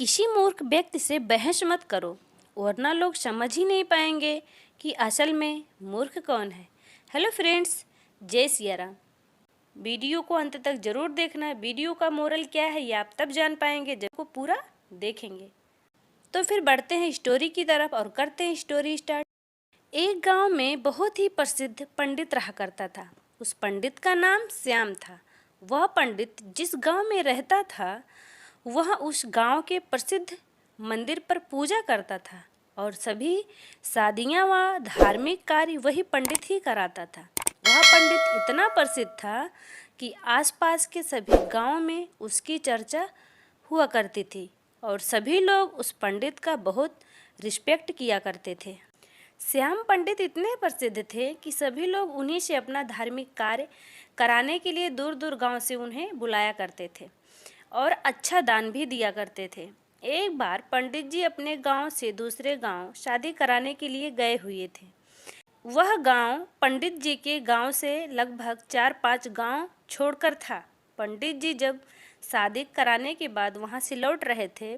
किसी मूर्ख व्यक्ति से बहस मत करो, वरना लोग समझ ही नहीं पाएंगे कि असल में मूर्ख कौन है। हेलो फ्रेंड्स, जय सिया राम। वीडियो को अंत तक जरूर देखना। वीडियो का मोरल क्या है ये आप तब जान पाएंगे जब को पूरा देखेंगे। तो फिर बढ़ते हैं स्टोरी की तरफ और करते हैं स्टोरी स्टार्ट। एक गांव में बहुत ही प्रसिद्ध पंडित रहा करता था। उस पंडित का नाम श्याम था। वह पंडित जिस गांव में रहता था वह उस गांव के प्रसिद्ध मंदिर पर पूजा करता था और सभी शादियां व धार्मिक कार्य वही पंडित ही कराता था। वह पंडित इतना प्रसिद्ध था कि आसपास के सभी गांव में उसकी चर्चा हुआ करती थी और सभी लोग उस पंडित का बहुत रिस्पेक्ट किया करते थे। श्याम पंडित इतने प्रसिद्ध थे कि सभी लोग उन्हीं से अपना धार्मिक कार्य कराने के लिए दूर दूर गांव से उन्हें बुलाया करते थे और अच्छा दान भी दिया करते थे। एक बार पंडित जी अपने गांव से दूसरे गांव शादी कराने के लिए गए हुए थे। वह गांव पंडित जी के गांव से लगभग 4-5 गांव छोड़कर था। पंडित जी जब शादी कराने के बाद वहां से लौट रहे थे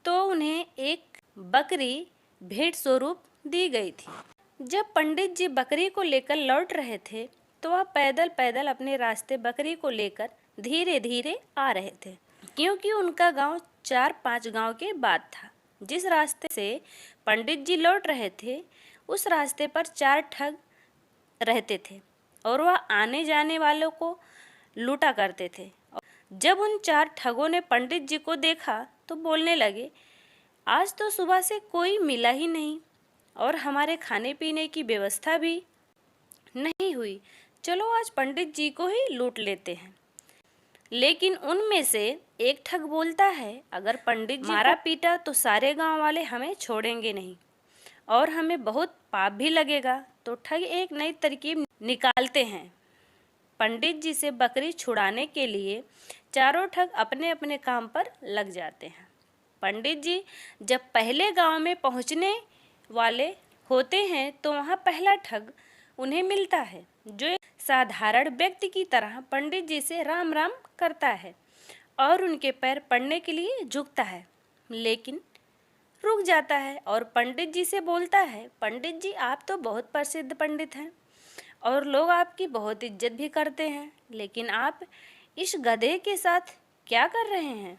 तो उन्हें एक बकरी भेंट स्वरूप दी गई थी। जब पंडित जी बकरी को लेकर लौट रहे थे तो वह पैदल पैदल अपने रास्ते बकरी को लेकर धीरे धीरे आ रहे थे, क्योंकि उनका गांव 4-5 गांव के बाद था। जिस रास्ते से पंडित जी लौट रहे थे उस रास्ते पर 4 ठग रहते थे और वह आने जाने वालों को लूटा करते थे। जब उन 4 ठगों ने पंडित जी को देखा तो बोलने लगे, आज तो सुबह से कोई मिला ही नहीं और हमारे खाने पीने की व्यवस्था भी नहीं हुई। चलो आज पंडित जी को ही लूट लेते हैं। लेकिन उनमें से एक ठग बोलता है, अगर पंडित जी मारा पीटा तो सारे गांव वाले हमें छोड़ेंगे नहीं और हमें बहुत पाप भी लगेगा। तो ठग एक नई तरकीब निकालते हैं। पंडित जी से बकरी छुड़ाने के लिए चारों ठग अपने अपने काम पर लग जाते हैं। पंडित जी जब पहले गांव में पहुंचने वाले होते हैं तो वहां पहला ठग उन्हें मिलता है, जो एक साधारण व्यक्ति की तरह पंडित जी से राम राम करता है और उनके पैर पड़ने के लिए झुकता है, लेकिन रुक जाता है और पंडित जी से बोलता है, पंडित जी आप तो बहुत प्रसिद्ध पंडित हैं और लोग आपकी बहुत इज्जत भी करते हैं, लेकिन आप इस गधे के साथ क्या कर रहे हैं?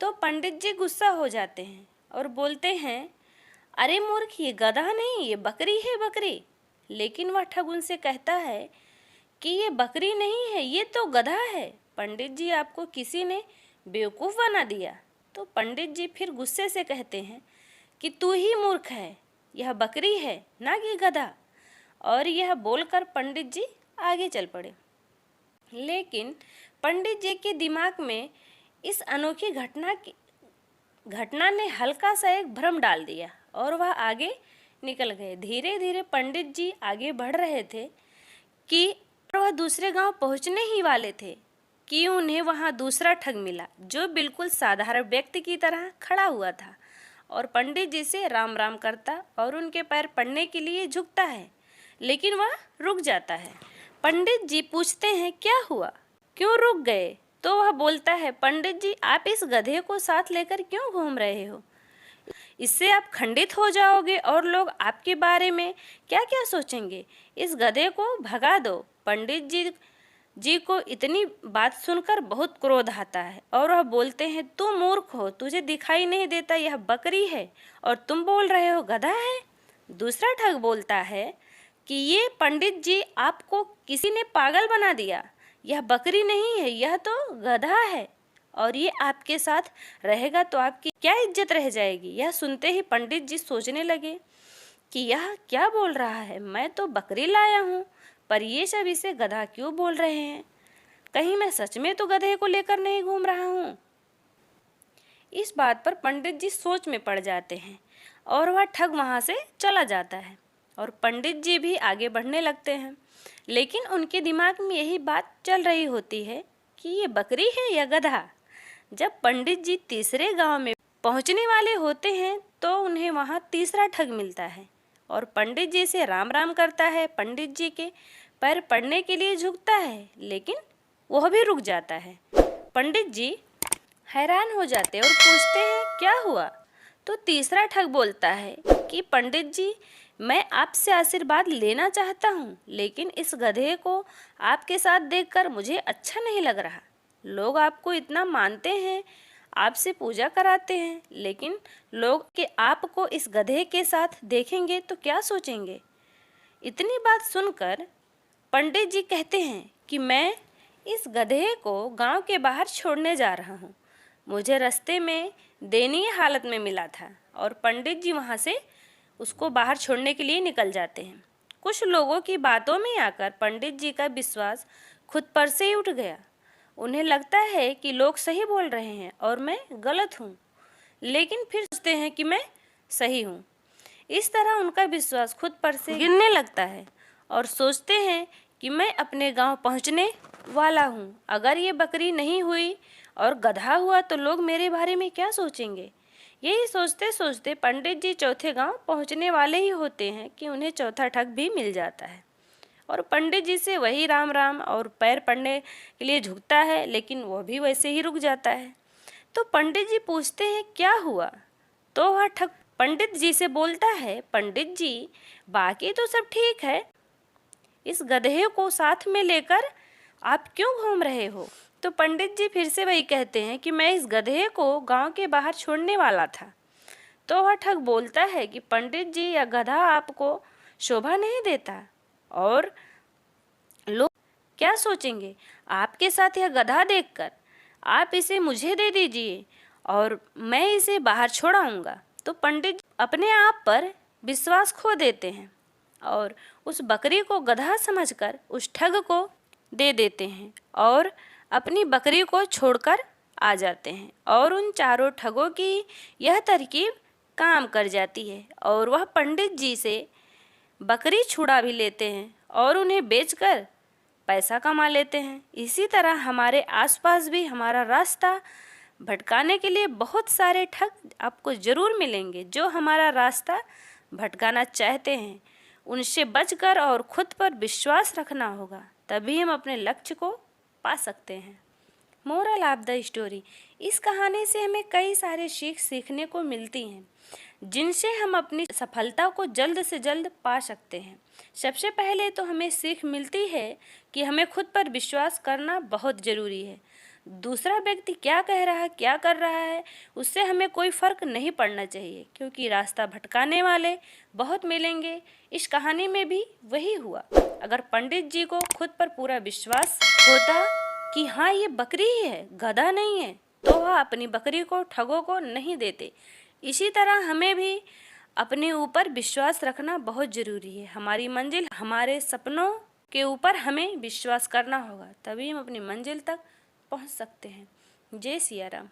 तो पंडित जी गुस्सा हो जाते हैं और बोलते हैं, अरे मूर्ख, ये गधा नहीं, ये बकरी है, बकरी। लेकिन वह ठग उनसे कहता है कि ये बकरी नहीं है, ये तो गधा है। पंडित जी आपको किसी ने बेवकूफ़ बना दिया। तो पंडित जी फिर गुस्से से कहते हैं कि तू ही मूर्ख है, यह बकरी है ना कि गधा। और यह बोलकर पंडित जी आगे चल पड़े। लेकिन पंडित जी के दिमाग में इस अनोखी घटना ने हल्का सा एक भ्रम डाल दिया और वह आगे निकल गए। धीरे धीरे पंडित जी आगे बढ़ रहे थे कि वह दूसरे गांव पहुंचने ही वाले थे कि उन्हें वहां दूसरा ठग मिला, जो बिल्कुल साधारण व्यक्ति की तरह खड़ा हुआ था और पंडित जी से राम राम करता और उनके पैर पड़ने के लिए झुकता है, लेकिन वह रुक जाता है। पंडित जी पूछते हैं, क्या हुआ, क्यों रुक गए? तो वह बोलता है, पंडित जी आप इस गधे को साथ लेकर क्यों घूम रहे हो? इससे आप खंडित हो जाओगे और लोग आपके बारे में क्या क्या सोचेंगे। इस गधे को भगा दो। पंडित जी को इतनी बात सुनकर बहुत क्रोध आता है और वह बोलते हैं, तू मूर्ख हो, तुझे दिखाई नहीं देता यह बकरी है और तुम बोल रहे हो गधा है? दूसरा ठग बोलता है कि ये पंडित जी आपको किसी ने पागल बना दिया, यह बकरी नहीं है, यह तो गधा है और ये आपके साथ रहेगा तो आपकी क्या इज्जत रह जाएगी। यह सुनते ही पंडित जी सोचने लगे कि यह क्या बोल रहा है, मैं तो बकरी लाया हूँ पर ये सब इसे गधा क्यों बोल रहे हैं? कहीं मैं सच में तो गधे को लेकर नहीं घूम रहा हूँ। इस बात पर पंडित जी सोच में पड़ जाते हैं और वह ठग वहाँ से चला जाता है और पंडित जी भी आगे बढ़ने लगते हैं, लेकिन उनके दिमाग में यही बात चल रही होती है कि ये बकरी है या गधा। जब पंडित जी तीसरे गांव में पहुंचने वाले होते हैं तो उन्हें वहां तीसरा ठग मिलता है और पंडित जी से राम राम करता है, पंडित जी के पैर पड़ने के लिए झुकता है, लेकिन वह भी रुक जाता है। पंडित जी हैरान हो जाते और पूछते हैं क्या हुआ। तो तीसरा ठग बोलता है कि पंडित जी, मैं आपसे आशीर्वाद लेना चाहता हूँ, लेकिन इस गधे को आपके साथ देखकर मुझे अच्छा नहीं लग रहा। लोग आपको इतना मानते हैं, आपसे पूजा कराते हैं, लेकिन लोग कि आपको इस गधे के साथ देखेंगे तो क्या सोचेंगे। इतनी बात सुनकर पंडित जी कहते हैं कि मैं इस गधे को गांव के बाहर छोड़ने जा रहा हूँ। मुझे रास्ते में दयनीय हालत में मिला था और पंडित जी वहाँ से उसको बाहर छोड़ने के लिए निकल जाते हैं। कुछ लोगों की बातों में आकर पंडित जी का विश्वास खुद पर से ही उठ गया। उन्हें लगता है कि लोग सही बोल रहे हैं और मैं गलत हूँ, लेकिन फिर सोचते हैं कि मैं सही हूँ। इस तरह उनका विश्वास खुद पर से गिरने लगता है और सोचते हैं कि मैं अपने गांव पहुंचने वाला हूं। अगर ये बकरी नहीं हुई और गधा हुआ तो लोग मेरे बारे में क्या सोचेंगे। यही सोचते सोचते पंडित जी चौथे गांव पहुंचने वाले ही होते हैं कि उन्हें चौथा ठग भी मिल जाता है और पंडित जी से वही राम राम और पैर पड़ने के लिए झुकता है, लेकिन वह भी वैसे ही रुक जाता है। तो पंडित जी पूछते हैं क्या हुआ। तो वह ठग पंडित जी से बोलता है, पंडित जी, बाकी तो सब ठीक है, इस गधे को साथ में लेकर आप क्यों घूम रहे हो। तो पंडित जी फिर से वही कहते हैं कि मैं इस गधे को गांव के बाहर छोड़ने वाला था। तो वह ठग बोलता है कि पंडित जी, यह गधा आपको शोभा नहीं देता और लोग क्या सोचेंगे आपके साथ यह गधा देखकर। आप इसे मुझे दे दीजिए और मैं इसे बाहर छोड़ाऊंगा। तो पंडित अपने आप पर विश्वास खो देते हैं और उस बकरी को गधा समझकर उस ठग को दे देते हैं और अपनी बकरी को छोड़कर आ जाते हैं। और उन चारों ठगों की यह तरकीब काम कर जाती है और वह पंडित जी से बकरी छुड़ा भी लेते हैं और उन्हें बेचकर पैसा कमा लेते हैं। इसी तरह हमारे आसपास भी हमारा रास्ता भटकाने के लिए बहुत सारे ठग आपको ज़रूर मिलेंगे जो हमारा रास्ता भटकाना चाहते हैं। उनसे बचकर और खुद पर विश्वास रखना होगा, तभी हम अपने लक्ष्य को पा सकते हैं। मोरल ऑफ द स्टोरी, इस कहानी से हमें कई सारे सीख सीखने को मिलती हैं जिनसे हम अपनी सफलता को जल्द से जल्द पा सकते हैं। सबसे पहले तो हमें सीख मिलती है कि हमें खुद पर विश्वास करना बहुत ज़रूरी है। दूसरा व्यक्ति क्या कह रहा है, क्या कर रहा है, उससे हमें कोई फ़र्क नहीं पड़ना चाहिए, क्योंकि रास्ता भटकाने वाले बहुत मिलेंगे। इस कहानी में भी वही हुआ। अगर पंडित जी को खुद पर पूरा विश्वास होता कि हाँ ये बकरी ही है, गधा नहीं है, तो वह अपनी बकरी को ठगों को नहीं देते। इसी तरह हमें भी अपने ऊपर विश्वास रखना बहुत ज़रूरी है। हमारी मंजिल, हमारे सपनों के ऊपर हमें विश्वास करना होगा, तभी हम अपनी मंजिल तक पहुंच सकते हैं। जय सिया राम।